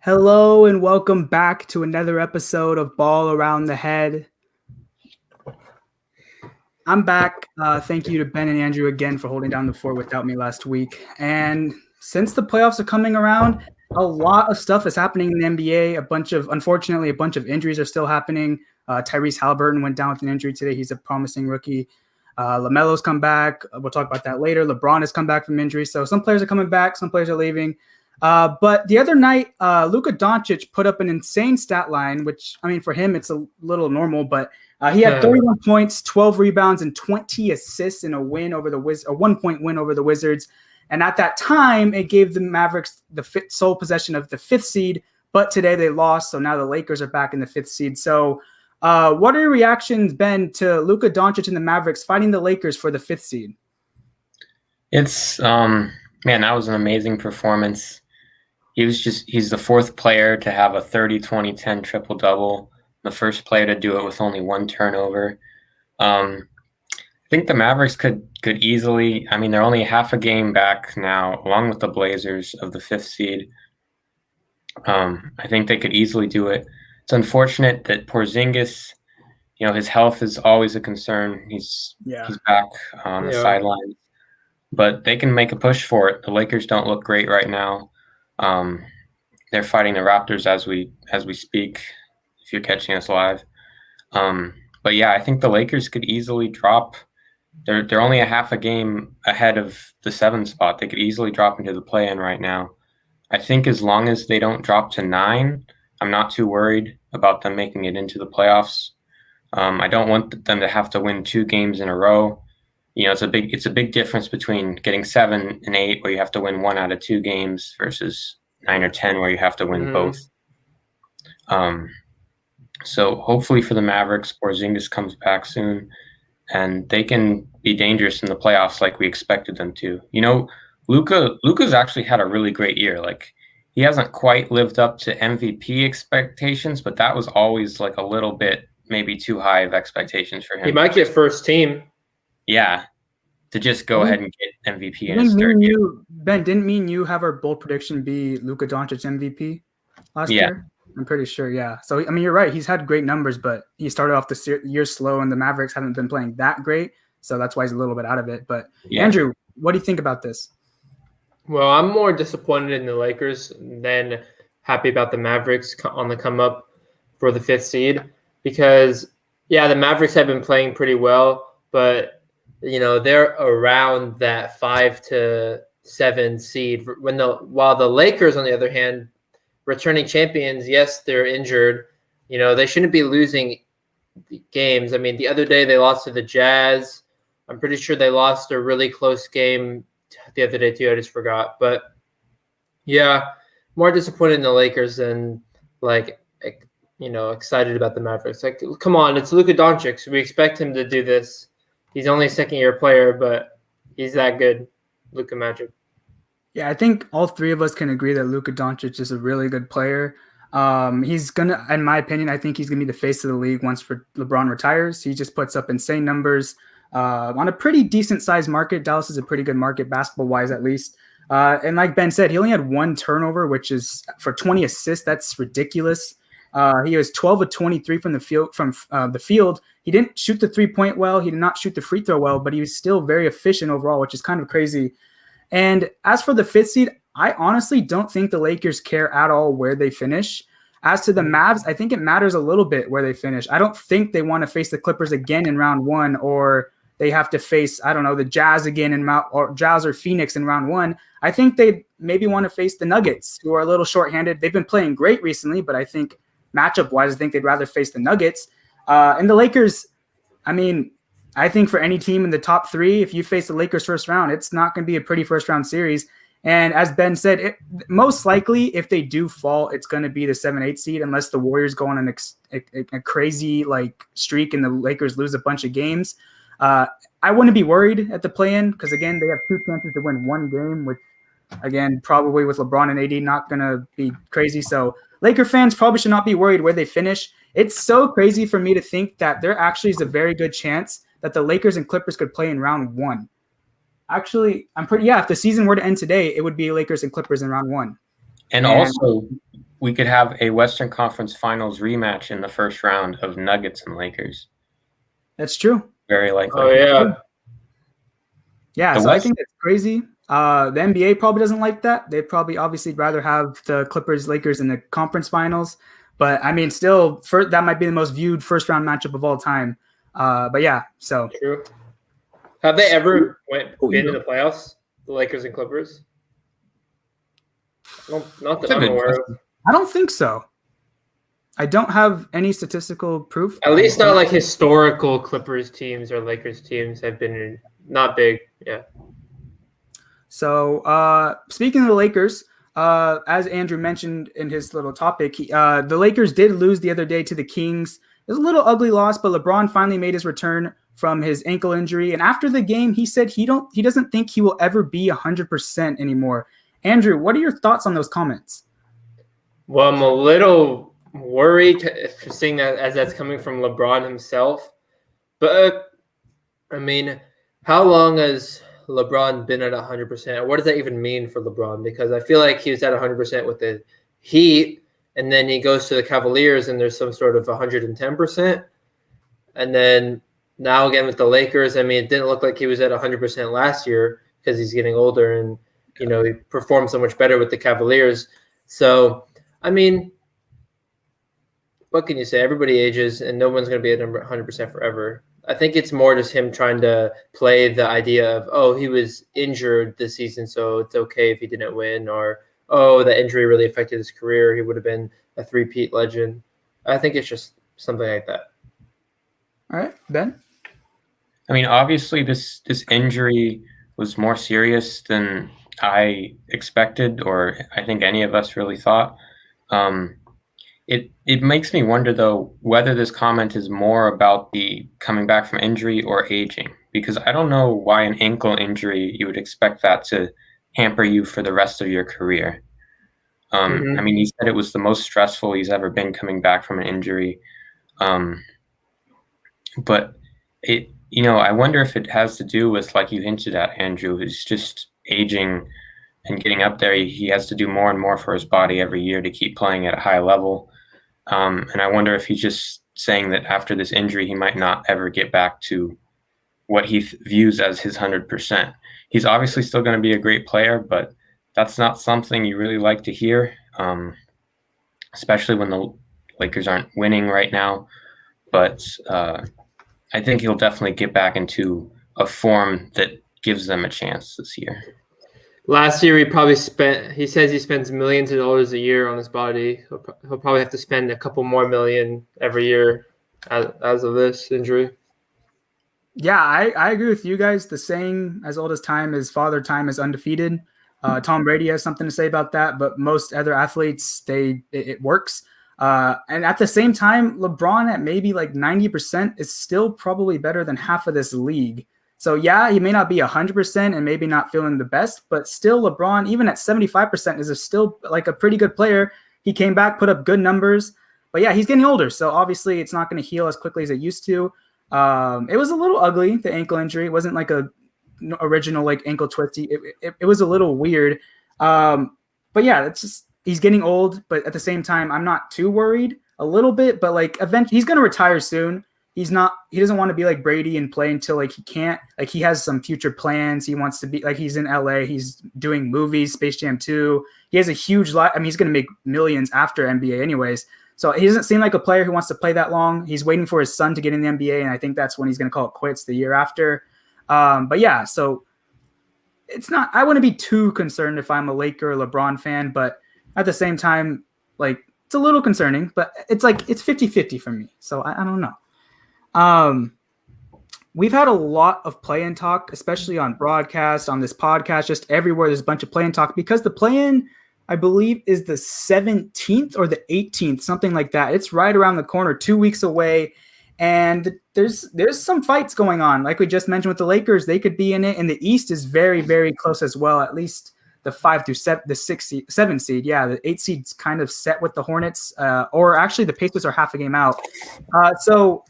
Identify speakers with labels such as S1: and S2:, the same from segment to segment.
S1: Hello and welcome back to another episode of Ball Around the Head. I'm back. Thank you to Ben and Andrew again for holding down the fort without me last week. And since the playoffs are coming around, a lot of stuff is happening in the NBA. Unfortunately, a bunch of injuries are still happening. Tyrese Halliburton went down with an injury today. He's a promising rookie. LaMelo's come back. We'll talk about that later. LeBron has come back from injury. So some players are coming back. Some players are leaving. But the other night, Luka Doncic put up an insane stat line, which, I mean, for him, it's a little normal, but he had 31 points, 12 rebounds, and 20 assists in a win over the Wizards, a 1-point win over the Wizards. And at that time, it gave the Mavericks the sole possession of the 5th seed, but today they lost, so now the Lakers are back in the 5th seed. So what are your reactions, Ben, to Luka Doncic and the Mavericks fighting the Lakers for the 5th seed?
S2: It's, man, that was an amazing performance. He's the 4th player to have a 30-20-10 triple-double, the first player to do it with only 1 turnover. I think the Mavericks could easily, I mean, they're only half a game back now, along with the Blazers of the 5th seed. I think they could easily do it. It's unfortunate that Porzingis, his health is always a concern. He's back on the sidelines, but they can make a push for it. The Lakers don't look great right now. They're fighting the Raptors as we speak, if you're catching us live. But yeah, I think the Lakers could easily drop. They're only a half a game ahead of the 7th spot. They could easily drop into the play-in right now. I think as long as they don't drop to 9, I'm not too worried about them making it into the playoffs. I don't want them to have to win 2 games in a row. It's a big difference between getting 7 and 8, where you have to win 1 out of 2 games, versus 9 or 10, where you have to win both. So hopefully for the Mavericks, Porzingis comes back soon, and they can be dangerous in the playoffs like we expected them to. Luka's actually had a really great year. Like, he hasn't quite lived up to MVP expectations, but that was always like a little bit maybe too high of expectations for him.
S3: He might get first team.
S2: Yeah, to just go ahead and get MVP in his third year.
S1: Ben, didn't mean you have our bold prediction be Luka Doncic MVP last year? I'm pretty sure, yeah. So, I mean, you're right. He's had great numbers, but he started off the year slow, and the Mavericks haven't been playing that great, so that's why he's a little bit out of it. But, Andrew, what do you think about this?
S3: Well, I'm more disappointed in the Lakers than happy about the Mavericks on the come-up for the 5th seed because, the Mavericks have been playing pretty well, but they're around that 5 to 7 seed. While the Lakers, on the other hand, returning champions, yes, they're injured. They shouldn't be losing games. I mean, the other day they lost to the Jazz. I'm pretty sure they lost a really close game the other day too. I just forgot. But more disappointed in the Lakers than excited about the Mavericks. Like, come on, it's Luka Doncic. We expect him to do this. He's only a second-year player, but he's that good, Luka Magic.
S1: Yeah, I think all 3 of us can agree that Luka Doncic is a really good player. He's going to, in my opinion, I think he's going to be the face of the league once LeBron retires. He just puts up insane numbers on a pretty decent-sized market. Dallas is a pretty good market, basketball-wise at least. And like Ben said, he only had 1 turnover, which is for 20 assists. That's ridiculous. He was 12 of 23 from the field. He didn't shoot the 3-point well. He did not shoot the free throw well, but he was still very efficient overall, which is kind of crazy. And as for the 5th seed, I honestly don't think the Lakers care at all where they finish. As to the Mavs, I think it matters a little bit where they finish. I don't think they want to face the Clippers again in round 1, or they have to face, I don't know, the Jazz again or Jazz or Phoenix in round 1. I think they maybe want to face the Nuggets, who are a little shorthanded. They've been playing great recently, but I think matchup-wise, I think they'd rather face the Nuggets. And the Lakers, I mean, I think for any team in the top 3, if you face the Lakers first round, it's not going to be a pretty first-round series. And as Ben said, most likely, if they do fall, it's going to be the 7-8 seed, unless the Warriors go on a crazy streak and the Lakers lose a bunch of games. I wouldn't be worried at the play-in because, again, they have 2 chances to win 1 game, which, again, probably with LeBron and AD not going to be crazy. So Laker fans probably should not be worried where they finish. It's so crazy for me to think that there actually is a very good chance that the Lakers and Clippers could play in round 1. Actually, if the season were to end today, it would be Lakers and Clippers in round 1.
S2: And also, we could have a Western Conference Finals rematch in the first round of Nuggets and Lakers.
S1: That's true.
S2: Very likely.
S3: Oh yeah.
S1: Yeah,
S2: The
S1: so I
S2: West-
S1: think it's crazy. The NBA probably doesn't like that. They'd probably obviously rather have the Clippers Lakers in the conference finals. But I mean, still, that might be the most viewed first round matchup of all time. But yeah, so
S3: True. Have they ever
S1: Oh,
S3: been
S1: you
S3: in the playoffs? The Lakers and Clippers? Not that
S2: That's a
S3: I'm
S2: good
S3: aware of.
S2: question.
S1: I don't think so. I don't have any statistical proof.
S3: At least not like historical Clippers teams or Lakers teams have been not big. Yeah.
S1: So speaking of the Lakers, as Andrew mentioned in his little topic, the Lakers did lose the other day to the Kings. It was a little ugly loss, but LeBron finally made his return from his ankle injury. And after the game, he said he doesn't think he will ever be 100% anymore. Andrew, what are your thoughts on those comments?
S3: Well, I'm a little worried seeing that as that's coming from LeBron himself. But I mean, how long has LeBron been at 100%? What does that even mean for LeBron? Because I feel like he was at 100% with the Heat, and then he goes to the Cavaliers, and there's some sort of 110%. And then now again with the Lakers, I mean, it didn't look like he was at 100% last year because he's getting older, and he performed so much better with the Cavaliers. So, I mean, what can you say? Everybody ages, and no one's going to be at 100% forever. I think it's more just him trying to play the idea of, oh, he was injured this season, so it's okay if he didn't win, or, oh, that injury really affected his career. He would have been a three-peat legend. I think it's just something like that.
S1: All right, Ben?
S2: I mean, obviously, this injury was more serious than I expected, or I think any of us really thought. It makes me wonder, though, whether this comment is more about the coming back from injury or aging, because I don't know why an ankle injury, you would expect that to hamper you for the rest of your career. I mean, he said it was the most stressful he's ever been coming back from an injury. But I wonder if it has to do with, like you hinted at, Andrew, is just aging and getting up there. He has to do more and more for his body every year to keep playing at a high level. And I wonder if he's just saying that after this injury, he might not ever get back to what he views as his 100%. He's obviously still going to be a great player, but that's not something you really like to hear, especially when the Lakers aren't winning right now. But I think he'll definitely get back into a form that gives them a chance this year.
S3: Last year, he says he spends millions of dollars a year on his body. He'll probably have to spend a couple more million every year as of this injury.
S1: Yeah, I agree with you guys. The saying, as old as time is father time is undefeated. Tom Brady has something to say about that, but most other athletes, it works. And at the same time, LeBron at maybe like 90% is still probably better than half of this league. So yeah, he may not be 100% and maybe not feeling the best, but still LeBron, even at 75%, is still like a pretty good player. He came back, put up good numbers, but yeah, he's getting older. So obviously it's not going to heal as quickly as it used to. It was a little ugly, the ankle injury. It wasn't like a original like ankle twisty. It was a little weird. But yeah, it's just, he's getting old, but at the same time, I'm not too worried a little bit, but like eventually he's going to retire soon. He doesn't want to be like Brady and play until like he can't. Like he has some future plans. He wants to be like, he's in LA. He's doing movies, Space Jam 2. He has a huge lot. I mean, he's going to make millions after NBA anyways. So he doesn't seem like a player who wants to play that long. He's waiting for his son to get in the NBA, and I think that's when he's going to call it quits the year after. But yeah, so it's not, I wouldn't be too concerned if I'm a Laker or LeBron fan, but at the same time, like it's a little concerning, but it's like, it's 50-50 for me. So I don't know. We've had a lot of play-in talk, especially on broadcast, on this podcast, just everywhere. There's a bunch of play-in talk because the play-in, I believe, is the 17th or the 18th, something like that. It's right around the corner, 2 weeks away. And there's some fights going on. Like we just mentioned with the Lakers, they could be in it. And the East is very, very close as well. At least the 5 through 7, the 6 seed, 7 seed. Yeah, the 8 seed's kind of set with the Hornets. Or actually the Pacers are half a game out. So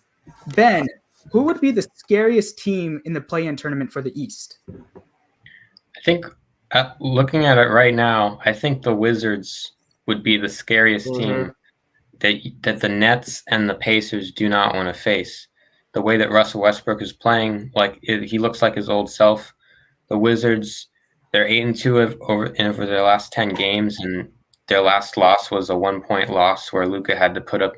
S1: Ben, who would be the scariest team in the play-in tournament for the East?
S2: I think Looking at it right now, I think the Wizards would be the scariest
S3: Mm-hmm.
S2: team that the Nets and the Pacers do not want to face. The way that Russell Westbrook is playing, he looks like his old self. The Wizards, they're 8-2 over their last 10 games, and their last loss was a 1-point loss where Luka had to put up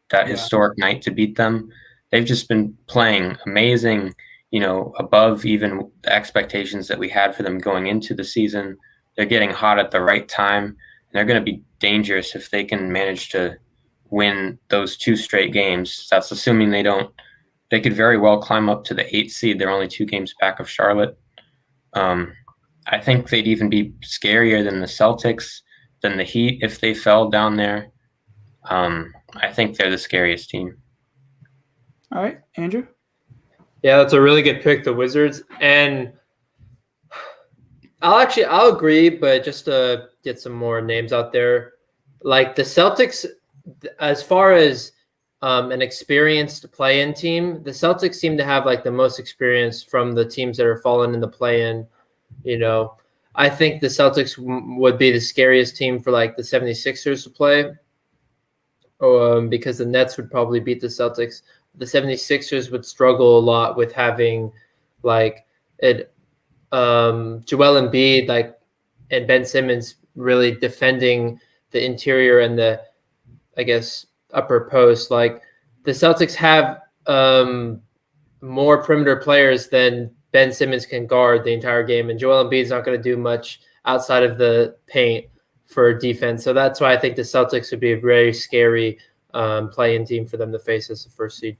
S2: that historic night to beat them. They've just been playing amazing, above even the expectations that we had for them going into the season. They're getting hot at the right time, and they're going to be dangerous if they can manage to win those 2 straight games. That's assuming they don't. They could very well climb up to the 8th seed. They're only 2 games back of Charlotte. I think they'd even be scarier than the Celtics, than the Heat if they fell down there. I think they're the scariest team.
S1: All right, Andrew?
S3: Yeah, that's a really good pick, the Wizards. And I'll agree, but just to get some more names out there, like the Celtics, as far as an experienced play-in team, the Celtics seem to have like the most experience from the teams that are falling in the play-in. I think the Celtics would be the scariest team for like the 76ers to play, because the Nets would probably beat the Celtics. The 76ers would struggle a lot with having like Joel Embiid and Ben Simmons really defending the interior and the, I guess, upper post. Like the Celtics have more perimeter players than Ben Simmons can guard the entire game, and Joel Embiid is not going to do much outside of the paint for defense. So that's why I think the Celtics would be a very scary play-in team for them to face as the first seed.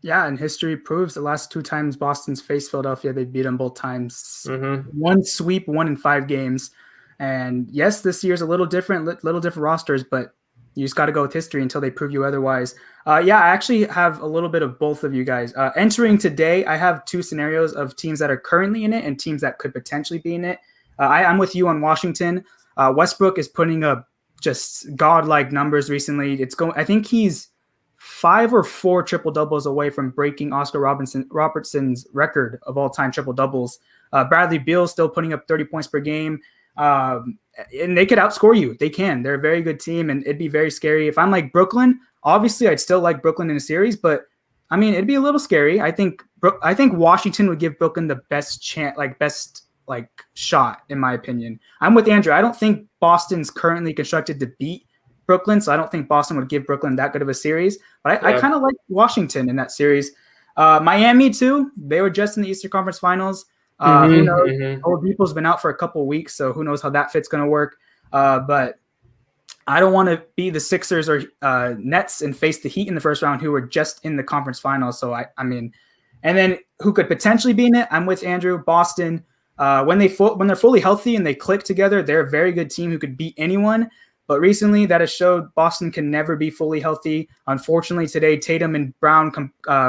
S1: Yeah, and history proves the last 2 times Boston's faced Philadelphia, they beat them both times.
S3: Mm-hmm.
S1: 1 sweep, 1 in 5 games. And yes, this year's a little different rosters, but you just got to go with history until they prove you otherwise. Yeah, I actually have a little bit of both of you guys. Entering today, I have 2 scenarios of teams that are currently in it and teams that could potentially be in it. I'm with you on Washington. Westbrook is putting up just godlike numbers recently. I think he's 5 or 4 triple doubles away from breaking Oscar Robertson's record of all-time triple doubles. Bradley Beal still putting up 30 points per game. And they could outscore you. They can. They're a very good team, and it'd be very scary. If I'm like Brooklyn, obviously I'd still like Brooklyn in a series, but I mean, it'd be a little scary. I think Washington would give Brooklyn the best shot, in my opinion. I'm with Andrew. I don't think Boston's currently constructed to beat Brooklyn, so I don't think Boston would give Brooklyn that good of a series. But I kind of like Washington in that series. Miami too. They were just in the Eastern Conference Finals. Who knows? Oladipo's been out for a couple of weeks, so who knows how that fit's going to work. But I don't want to be the Sixers or Nets and face the Heat in the first round, who were just in the conference finals. So I mean, and then who could potentially be in it? I'm with Andrew. Boston. When they're fully healthy and they click together, they're a very good team who could beat anyone. But recently, that has showed Boston can never be fully healthy. Unfortunately, today, Tatum and Brown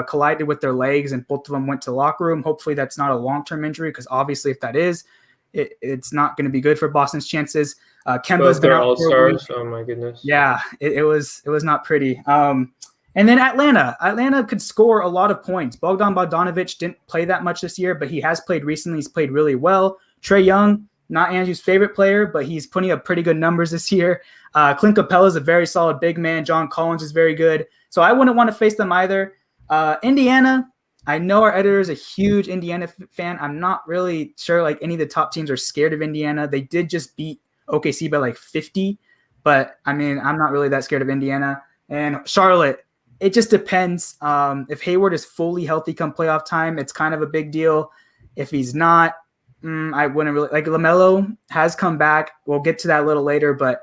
S1: collided with their legs, and both of them went to the locker room. Hopefully, that's not a long-term injury, because obviously, if that is, it's not going to be good for Boston's chances. Kemba's been out
S3: all-stars. Oh my goodness.
S1: Yeah, it was not pretty. And then Atlanta could score a lot of points. Bogdan Bogdanovic didn't play that much this year, but he has played recently. He's played really well. Trae Young, not Andrew's favorite player, but he's putting up pretty good numbers this year. Clint Capella is a very solid big man. John Collins is very good. So I wouldn't want to face them either. Indiana, I know our editor is a huge Indiana fan. I'm not really sure like any of the top teams are scared of Indiana. They did just beat OKC by like 50, but I mean, I'm not really that scared of Indiana. And Charlotte, it just depends. If Hayward is fully healthy come playoff time, it's kind of a big deal. If he's not, I wouldn't really like. LaMelo has come back. We'll get to that a little later, but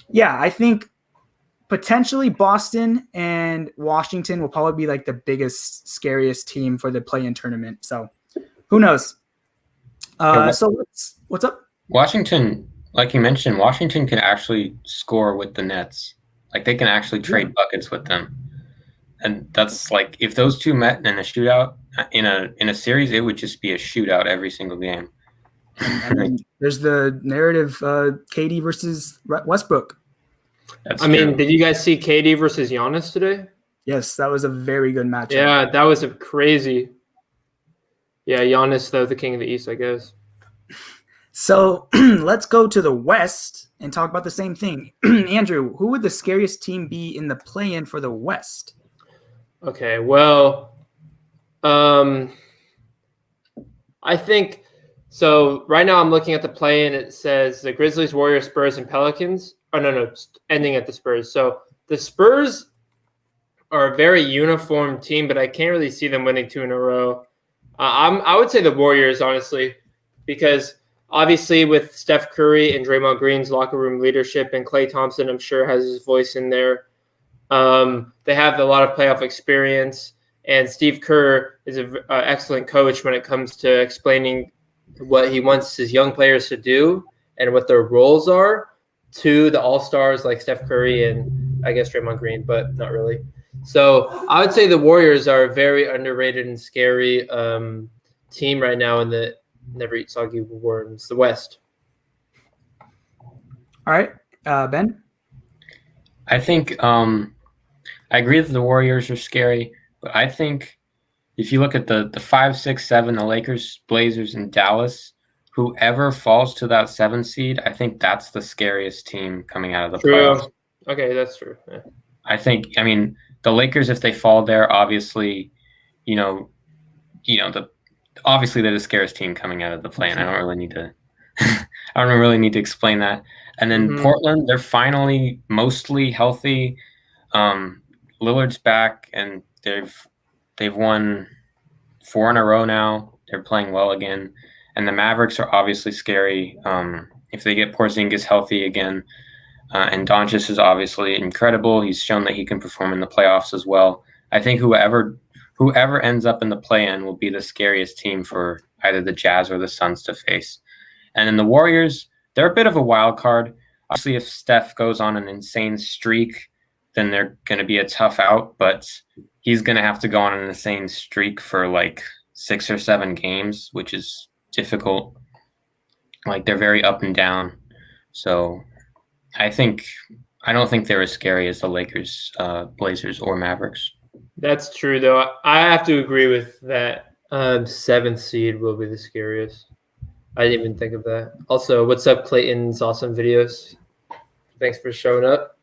S1: yeah, I think potentially Boston and Washington will probably be like the biggest, scariest team for the play-in tournament. So who knows? So what's up?
S2: Washington, like you mentioned, Washington can actually score with the Nets. Like they can actually trade buckets with them. And that's like, if those two met in a shootout in a series, it would just be a shootout every single game.
S1: I mean, there's the narrative, KD versus Westbrook.
S3: I mean, did you guys see KD versus Giannis today?
S1: Yes, that was a very good matchup.
S3: Yeah, that was a crazy. Yeah, Giannis, though, the king of the East, I guess.
S1: So let's go to the West and talk about the same thing. Andrew, who would the scariest team be in the play-in for the West?
S3: Okay, well, I think so. Right now, I'm looking at the play-in. It says the Grizzlies, Warriors, Spurs, and Pelicans. Oh no, ending at the Spurs. So the Spurs are a very uniform team, but I can't really see them winning 2 in a row. I would say the Warriors, honestly, because obviously with Steph Curry and Draymond Green's locker room leadership, and Klay Thompson, I'm sure, has his voice in there. They have a lot of playoff experience, and Steve Kerr is an excellent coach when it comes to explaining what he wants his young players to do and what their roles are to the all-stars like Steph Curry and I guess Draymond Green, but not really. So I would say the Warriors are a very underrated and scary team right now in the Never Eat Soggy Worms, the West.
S1: All right, Ben?
S2: I think I agree that the Warriors are scary, but I think if you look at the 5, 6, 7, the Lakers, Blazers, and Dallas, whoever falls to that 7 seed, I think that's the scariest team coming out of the playoffs.
S3: Okay, that's true. Yeah.
S2: I mean, the Lakers, if they fall there, obviously, obviously they're the scariest team coming out of the play, and I don't really need to explain that. And then Portland, they're finally mostly healthy. Lillard's back, and they've won 4 in a row now. They're playing well again. And the Mavericks are obviously scary if they get Porzingis healthy again. And Doncic is obviously incredible. He's shown that he can perform in the playoffs as well. I think whoever ends up in the play-in will be the scariest team for either the Jazz or the Suns to face. And then the Warriors, they're a bit of a wild card. Obviously, if Steph goes on an insane streak, then they're going to be a tough out. But he's going to have to go on an insane streak for like 6 or 7 games, which is difficult. Like, they're very up and down. So I don't think they're as scary as the Lakers, Blazers, or Mavericks.
S3: That's true, though. I have to agree with that. 7th seed will be the scariest. I didn't even think of that. Also, what's up, Clayton's awesome videos? Thanks for showing up.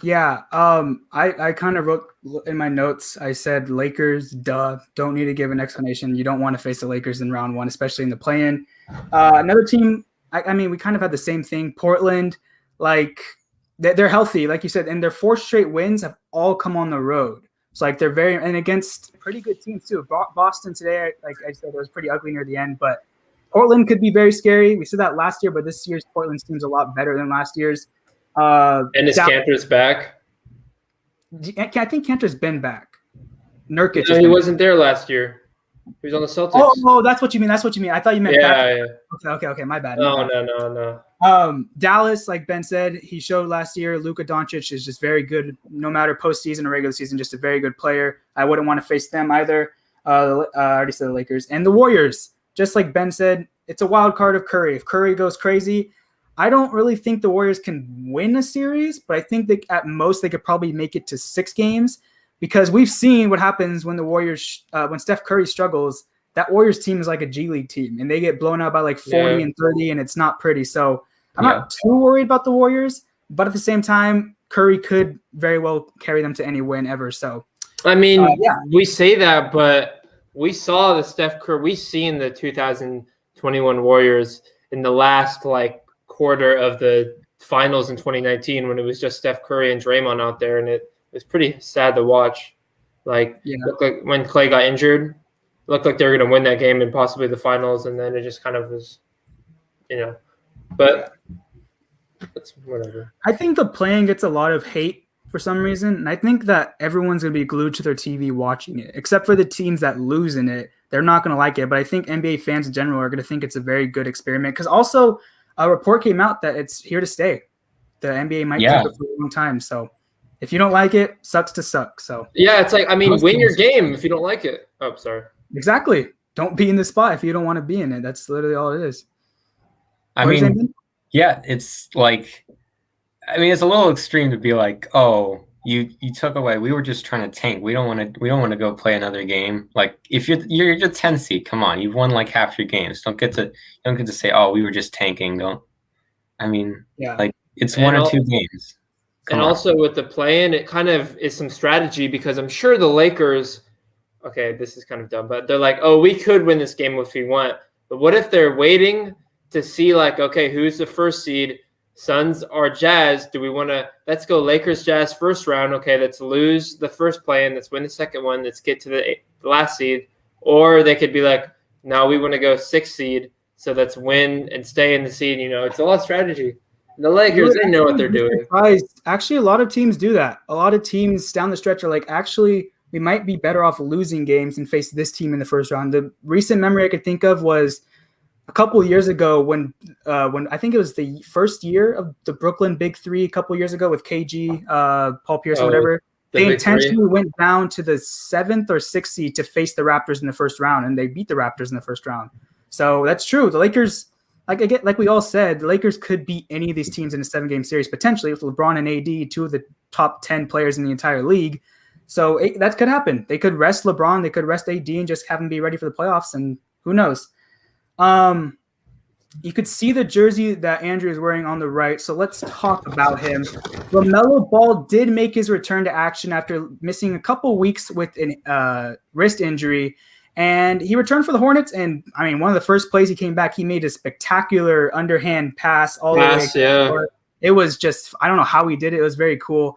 S1: Yeah, I kind of wrote in my notes, I said Lakers, duh, don't need to give an explanation. You don't want to face the Lakers in round 1, especially in the play-in. Another team, I mean, we kind of had the same thing. Portland, like, they're healthy, like you said, and their 4 straight wins have all come on the road. It's like they're and against pretty good teams too. Boston today, like I said, it was pretty ugly near the end, but Portland could be very scary. We said that last year, but this year's Portland's team's a lot better than last year's.
S3: And is Cantor's back?
S1: I think Cantor's been back. Nurkic.
S3: No, he wasn't there last year. He was on the Celtics.
S1: Oh, that's what you mean. That's what you mean. I thought you meant back.
S3: Yeah.
S1: Okay. My bad.
S3: No.
S1: Dallas, like Ben said, he showed last year. Luka Doncic is just very good, no matter postseason or regular season. Just a very good player. I wouldn't want to face them either. I already said the Lakers and the Warriors. Just like Ben said, it's a wild card of Curry. If Curry goes crazy, I don't really think the Warriors can win a series, but I think that at most they could probably make it to 6 games because we've seen what happens when the Warriors, when Steph Curry struggles. That Warriors team is like a G League team, and they get blown out by like 40 and 30, and it's not pretty. So I'm not too worried about the Warriors, but at the same time, Curry could very well carry them to any win ever. So,
S3: I mean, we say that, but we saw the Steph Curry. We seen the 2021 Warriors in the last quarter of the finals in 2019 when it was just Steph Curry and Draymond out there, and it was pretty sad to watch. Looked like when Klay got injured, looked like they were going to win that game and possibly the finals, and then it just kind of was, But it's whatever.
S1: I think the play-in gets a lot of hate for some reason, and I think that everyone's going to be glued to their TV watching it, except for the teams that lose in it. They're not going to like it, but I think NBA fans in general are going to think it's a very good experiment because also a report came out that it's here to stay. The NBA might keep it for a long time, so if you don't like it, sucks to suck. So
S3: it's like, I mean, win your game if you don't like it. Oh, sorry.
S1: Exactly. Don't be in the spot if you don't want to be in it. That's literally all it is.
S2: It's like, it's a little extreme to be like, oh, you took away. We were just trying to tank. We don't want to go play another game. Like if you're 10 seed, come on, you've won like half your games. You don't get to say, oh, we were just tanking. Don't. I mean,
S1: Yeah.
S2: like it's one or two games.
S3: And also with the play-in, it kind of is some strategy because I'm sure the Lakers. Okay, this is kind of dumb, but they're like, oh, we could win this game if we want. But what if they're waiting to see like, okay, who's the first seed? Suns or Jazz? Do we want to? Let's go Lakers Jazz first round. Okay, let's lose the first play-in. Let's win the second one. Let's get to the last seed. Or they could be like, no, we want to go 6th seed. So let's win and stay in the seed. It's a lot of strategy. The Lakers, they know what they're doing.
S1: Actually, a lot of teams do that. A lot of teams down the stretch are like, actually, we might be better off losing games and face this team in the first round. The recent memory I could think of was a couple of years ago when I think it was the first year of the Brooklyn Big Three a couple of years ago with KG, Paul Pierce, whatever. They intentionally went down to the 7th or 6th seed to face the Raptors in the first round, and they beat the Raptors in the first round. So that's true. The Lakers, like we all said, the Lakers could beat any of these teams in a 7-game series, potentially with LeBron and AD, 2 of the top 10 players in the entire league. So that could happen. They could rest LeBron, they could rest AD and just have him be ready for the playoffs, and who knows. You could see the jersey that Andrew is wearing on the right, so let's talk about him. LaMelo Ball did make his return to action after missing a couple weeks with a wrist injury, and he returned for the Hornets. And I mean, one of the first plays he came back, he made a spectacular underhand pass all the way.
S3: Yeah.
S1: It was just, I don't know how he did it. It was very cool.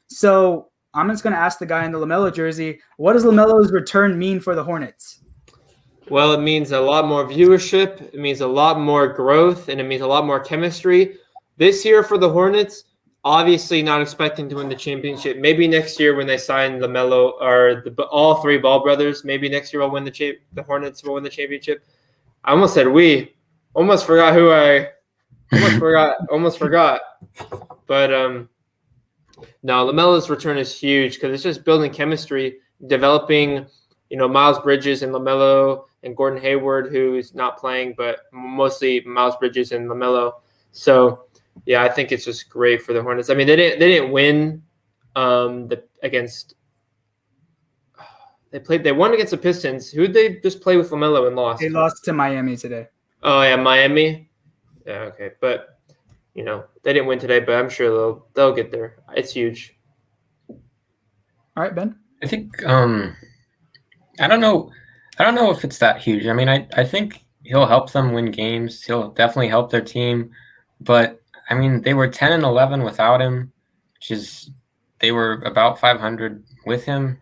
S1: So I'm just going to ask the guy in the LaMelo jersey, what does LaMelo's return mean for the Hornets?
S3: Well, it means a lot more viewership. It means a lot more growth, and it means a lot more chemistry. This year for the Hornets, obviously not expecting to win the championship. Maybe next year when they sign LaMelo or all 3 Ball brothers, maybe next year we'll win the Hornets will win the championship. I almost said we. Almost forgot who I almost forgot. But no, LaMelo's return is huge because it's just building chemistry, developing, Miles Bridges and LaMelo and Gordon Hayward, who's not playing, but mostly Miles Bridges and LaMelo. So, yeah, I think it's just great for the Hornets. I mean, they didn't win against. They won against the Pistons. Who did they just play with LaMelo and lost?
S1: They lost to Miami today.
S3: Oh yeah, Miami. Yeah, okay, but they didn't win today, but I'm sure they'll get there. It's huge.
S1: All right, Ben.
S2: I think I don't know if it's that huge. I mean, I think he'll help them win games. He'll definitely help their team. But I mean, they were 10-11 without him, which is they were about 500 with him.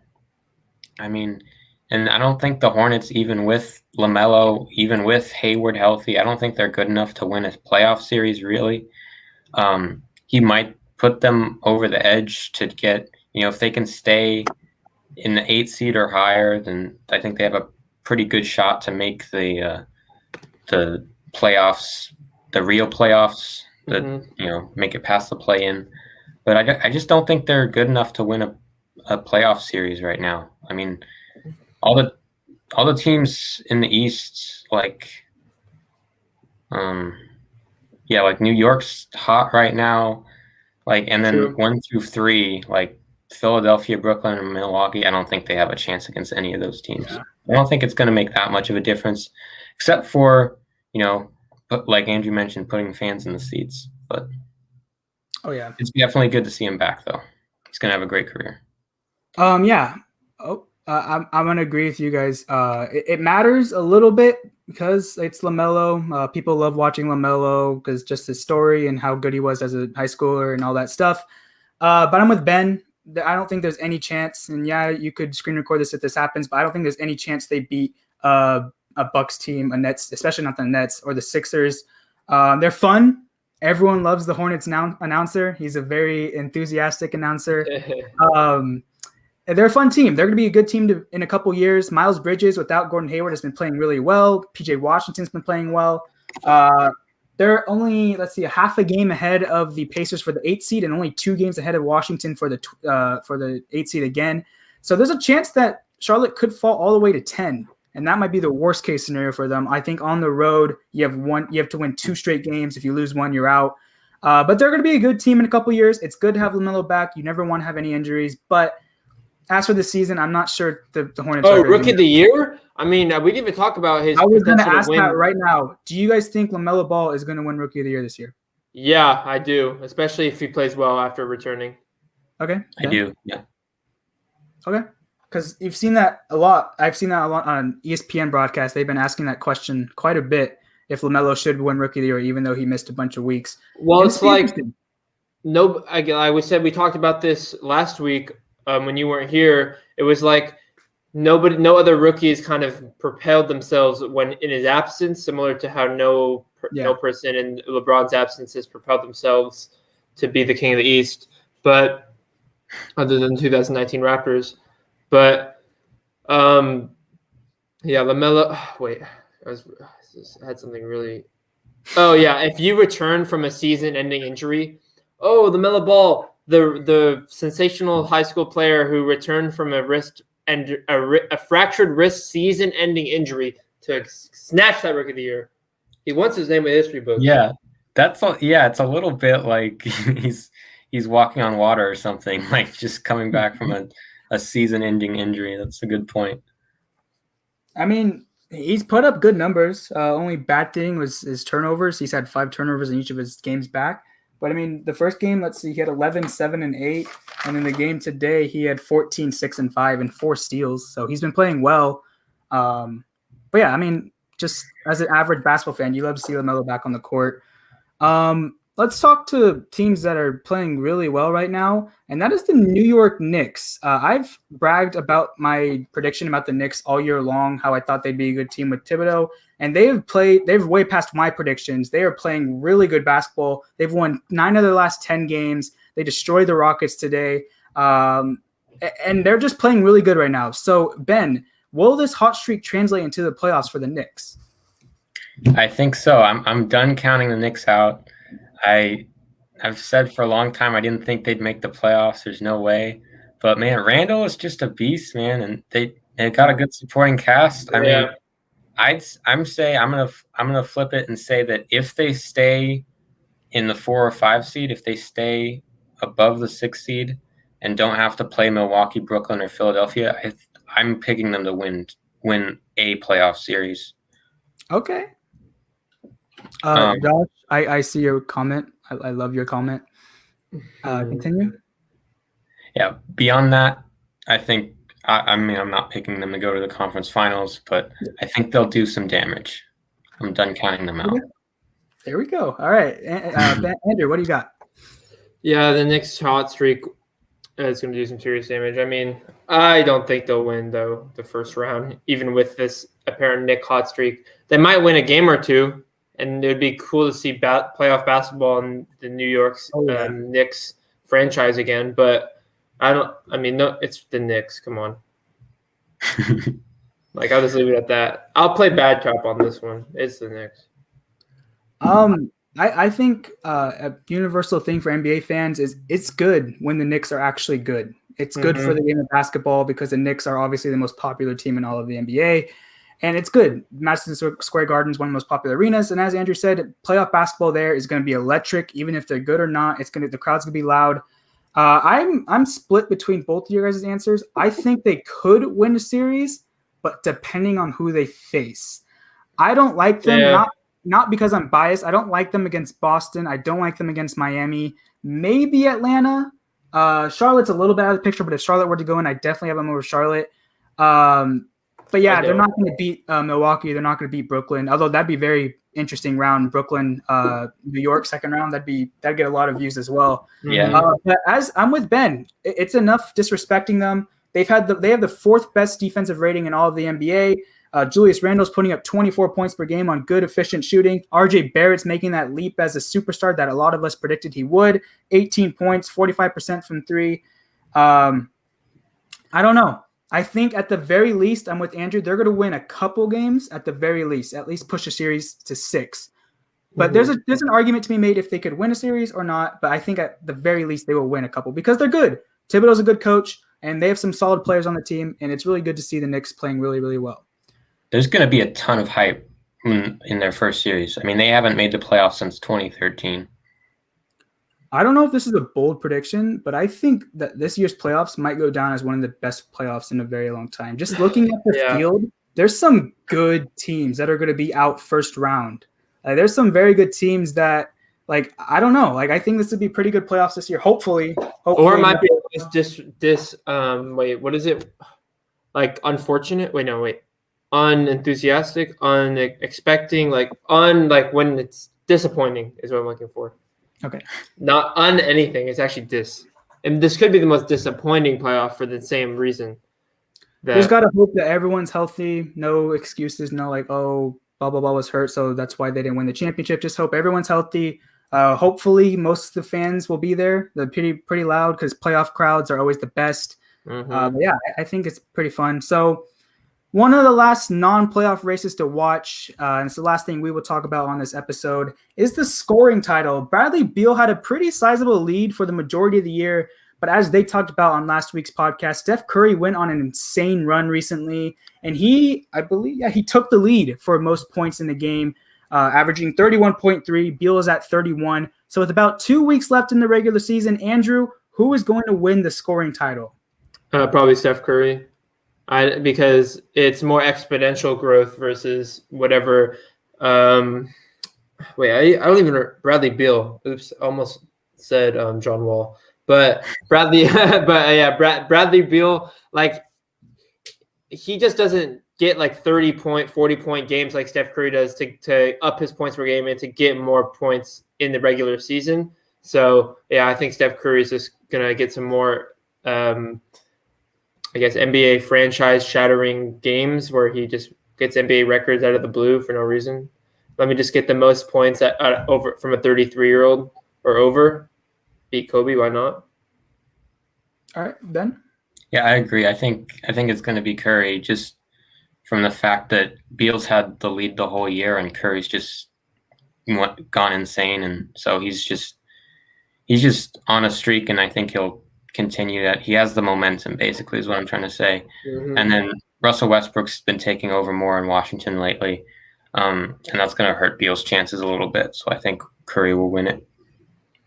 S2: I mean, and I don't think the Hornets, even with LaMelo, even with Hayward healthy, I don't think they're good enough to win a playoff series, really. He might put them over the edge to get, if they can stay in the 8th seed or higher, then I think they have a pretty good shot to make the playoffs, the real playoffs, make it past the play-in. But I just don't think they're good enough to win a playoff series right now. I mean, all the teams in the East, like New York's hot right now, and then
S3: True.
S2: 1 through 3, Philadelphia, Brooklyn, and Milwaukee, I don't think they have a chance against any of those teams. Yeah. I don't think it's going to make that much of a difference, except for, like Andrew mentioned, putting fans in the seats. But
S1: oh yeah,
S2: it's definitely good to see him back, though. He's going to have a great career.
S1: Yeah. I'm going to agree with you guys. It matters a little bit because it's LaMelo. People love watching LaMelo because just his story and how good he was as a high schooler and all that stuff. But I'm with Ben. I don't think there's any chance, and yeah, you could screen record this if this happens, but I don't think there's any chance they beat a Bucks team, a Nets, especially not the Nets or the Sixers. They're fun. Everyone loves the Hornets announcer. He's a very enthusiastic announcer. They're a fun team. They're going to be a good team in a couple years. Miles Bridges, without Gordon Hayward, has been playing really well. PJ Washington's been playing well. They're only, a half a game ahead of the Pacers for the 8th seed and only 2 games ahead of Washington for the 8th seed again. So there's a chance that Charlotte could fall all the way to 10, and that might be the worst case scenario for them. I think on the road, you have to win 2 straight games. If you lose one, you're out. But they're going to be a good team in a couple years. It's good to have LaMelo back. You never want to have any injuries. But as for the season, I'm not sure the Hornets are
S3: Oh,
S1: going to
S3: rookie of the year? I mean, we didn't even talk about his
S1: I was going to
S3: potential
S1: ask
S3: win.
S1: that right now. Do you guys think LaMelo Ball is going to win rookie of the year this year?
S3: Yeah, I do, especially if he plays well after returning.
S1: Okay.
S2: I do. Yeah.
S1: Okay. Because you've seen that a lot. I've seen that a lot on ESPN broadcasts. They've been asking that question quite a bit if LaMelo should win rookie of the year, even though he missed a bunch of weeks.
S3: Well,
S1: And
S3: it's like
S1: interesting.
S3: no. I said we talked about this last week when you weren't here. It was like no other rookies kind of propelled themselves when in his absence, similar to how no person in LeBron's absence has propelled themselves to be the king of the East. But other than 2019 Raptors, but yeah, LaMelo. Wait, I had something really. Oh yeah, if you return from a season-ending injury, LaMelo Ball, the sensational high school player who returned from a fractured wrist season-ending injury to snatch that rookie of the year. He wants his name in history books.
S2: Yeah, it's a little bit like he's walking on water or something, like just coming back from a season-ending injury. That's a good point.
S1: I mean, he's put up good numbers. Only bad thing was his turnovers. He's had 5 turnovers in each of his games back. But, I mean, the first game, let's see, he had 11, 7, and 8. And in the game today, he had 14, 6, and 5, and 4 steals. So he's been playing well. But, yeah, I mean, just as an average basketball fan, you love to see LaMelo back on the court. Let's talk to teams that are playing really well right now, and that is the New York Knicks. I've bragged about my prediction about the Knicks all year long, how I thought they'd be a good team with Thibodeau, and they've way past my predictions. They are playing really good basketball. They've won 9 of their last 10 games. They destroyed the Rockets today, and they're just playing really good right now. So, Ben, will this hot streak translate into the playoffs for the Knicks?
S2: I think so. I'm done counting the Knicks out. I've said for a long time I didn't think they'd make the playoffs. There's no way. But man, Randall is just a beast, man, and they got a good supporting cast. I mean, I'm gonna flip it and say that if they stay in the 4 or 5 seed, if they stay above the 6 seed and don't have to play Milwaukee, Brooklyn, or Philadelphia, I'm picking them to win a playoff series.
S1: Okay. Josh, I see your comment. I love your comment. Continue.
S2: Yeah. Beyond that, I think I'm not picking them to go to the conference finals, but I think they'll do some damage. I'm done counting them out.
S1: There we go. All right, Andrew, what do you got?
S3: Yeah, the Knicks hot streak is going to do some serious damage. I mean, I don't think they'll win though the first round, even with this apparent Knick hot streak. They might win a game or two. And it would be cool to see playoff basketball in the New York Knicks franchise again. But it's the Knicks. Come on. I'll just leave it at that. I'll play bad cop on this one. It's the Knicks.
S1: I think a universal thing for NBA fans is it's good when the Knicks are actually good. It's good for the game of basketball because the Knicks are obviously the most popular team in all of the NBA. And it's good. Madison Square Garden is one of the most popular arenas. And as Andrew said, playoff basketball there is going to be electric. Even if they're good or not, the crowd's going to be loud. I'm split between both of your guys' answers. I think they could win a series, but depending on who they face. I don't like them, not because I'm biased. I don't like them against Boston. I don't like them against Miami. Maybe Atlanta. Charlotte's a little bit out of the picture, but if Charlotte were to go in, I definitely have them over Charlotte. But yeah, they're not going to beat Milwaukee. They're not going to beat Brooklyn. Although that'd be very interesting round. Brooklyn, New York, second round. That'd get a lot of views as well.
S2: Yeah.
S1: But as I'm with Ben, it's enough disrespecting them. They have the 4th best defensive rating in all of the NBA. Julius Randle's putting up 24 points per game on good, efficient shooting. RJ Barrett's making that leap as a superstar that a lot of us predicted he would. 18 points, 45% from 3. I don't know. I think at the very least, I'm with Andrew. They're going to win a couple games at the very least. At least push a series to 6. But there's an argument to be made if they could win a series or not. But I think at the very least they will win a couple because they're good. Thibodeau's a good coach, and they have some solid players on the team. And it's really good to see the Knicks playing really, really well.
S2: There's going to be a ton of hype in their first series. I mean, they haven't made the playoffs since 2013.
S1: I don't know if this is a bold prediction, but I think that this year's playoffs might go down as one of the best playoffs in a very long time. Just looking at the field, there's some good teams that are going to be out first round. There's some very good teams that, like, I don't know. Like, I think this would be pretty good playoffs this year. Hopefully.
S3: Or it might be what is it? Like, unfortunate? Unenthusiastic, unexpecting, when it's disappointing is what I'm looking for.
S1: Okay.
S3: Not anything. It's actually dis. And this could be the most disappointing playoff for the same reason.
S1: There's got to hope that everyone's healthy. No excuses. No, like, oh, blah, blah, blah was hurt, so that's why they didn't win the championship. Just hope everyone's healthy. Hopefully, most of the fans will be there. They're pretty loud because playoff crowds are always the best.
S3: Mm-hmm.
S1: But yeah, I think it's pretty fun. So one of the last non-playoff races to watch, and it's the last thing we will talk about on this episode, is the scoring title. Bradley Beal had a pretty sizable lead for the majority of the year, but as they talked about on last week's podcast, Steph Curry went on an insane run recently, and he took the lead for most points in the game, averaging 31.3. Beal is at 31. So with about 2 weeks left in the regular season, Andrew, who is going to win the scoring title?
S3: Probably Steph Curry. Because it's more exponential growth versus whatever. I don't even know. Bradley Beal. Oops, almost said John Wall. But Bradley, Bradley Beal, like, he just doesn't get like 30-point, 40-point games like Steph Curry does to up his points per game and to get more points in the regular season. So yeah, I think Steph Curry is just gonna get some more. NBA franchise shattering games where he just gets NBA records out of the blue for no reason. Let me just get the most points over from a 33-year-old or over. Beat Kobe, why not?
S1: All right, Ben?
S2: Yeah, I agree. I think it's going to be Curry, just from the fact that Beal's had the lead the whole year and Curry's just gone insane, and so he's just on a streak, and I think he'll continue that. He has the momentum, basically, is what I'm trying to say.
S3: Mm-hmm.
S2: And then Russell Westbrook's been taking over more in Washington lately, and that's going to hurt Beal's chances a little bit. So I think Curry will win it.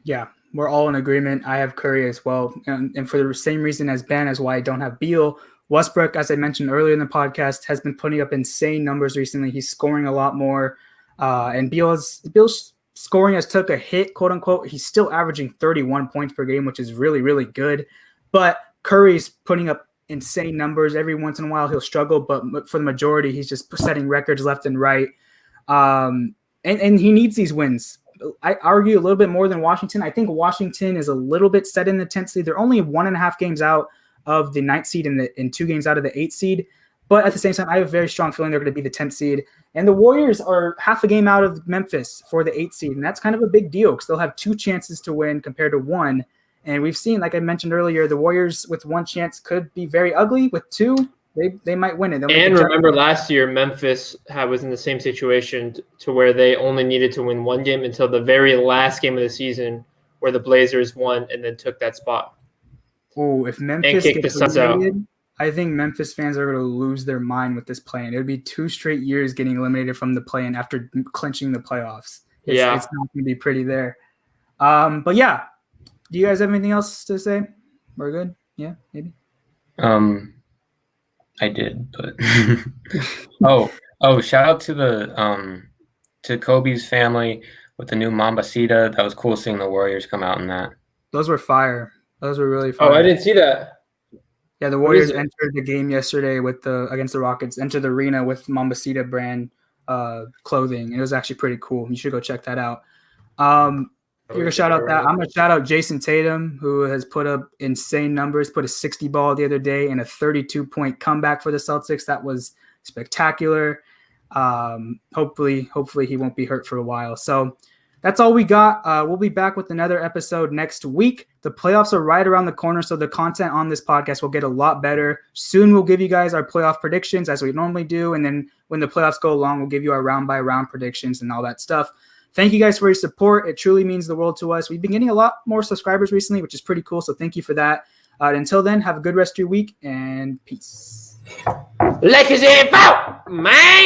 S1: Yeah, we're all in agreement. I have Curry as well, and for the same reason as Ben, as why I don't have Beal. Westbrook, as I mentioned earlier in the podcast, has been putting up insane numbers recently. He's scoring a lot more, and Beal's scoring has took a hit, quote unquote. He's still averaging 31 points per game, which is really, really good. But Curry's putting up insane numbers. Every once in a while he'll struggle, but for the majority, he's just setting records left and right. And he needs these wins. I argue a little bit more than Washington. I think Washington is a little bit set in the 10th seed. They're only 1.5 games out of the 9th seed and 2 games out of the 8th seed. But at the same time, I have a very strong feeling they're going to be the 10th seed. And the Warriors are half a game out of Memphis for the 8th seed. And that's kind of a big deal because they'll have 2 chances to win compared to 1. And we've seen, like I mentioned earlier, the Warriors with 1 chance could be very ugly. With 2, they might win it.
S3: And remember last year, Memphis was in the same situation to where they only needed to win 1 game until the very last game of the season where the Blazers won and then took that spot.
S1: Oh, if Memphis gets eliminated, I think Memphis fans are going to lose their mind with this play-in. It would be 2 straight years getting eliminated from the play-in after clinching the playoffs. It's not going to be pretty there. But yeah, do you guys have anything else to say? We're good? Yeah, maybe?
S2: I did, but shout out to to Kobe's family with the new Mambacita. That was cool seeing the Warriors come out in that.
S1: Those were fire. Those were really fire.
S3: Oh, I didn't see that.
S1: Yeah, the Warriors entered the game yesterday against the Rockets, entered the arena with Mambacita brand clothing. It was actually pretty cool. You should go check that out. You're going to shout out that. I'm going to shout out Jason Tatum, who has put up insane numbers, put a 60 ball the other day and a 32-point comeback for the Celtics. That was spectacular. Hopefully he won't be hurt for a while. So that's all we got. We'll be back with another episode next week. The playoffs are right around the corner, so the content on this podcast will get a lot better. Soon we'll give you guys our playoff predictions as we normally do, and then when the playoffs go along, we'll give you our round-by-round predictions and all that stuff. Thank you guys for your support. It truly means the world to us. We've been getting a lot more subscribers recently, which is pretty cool, so thank you for that. Until then, have a good rest of your week, and peace.
S3: Lakers in foul, man!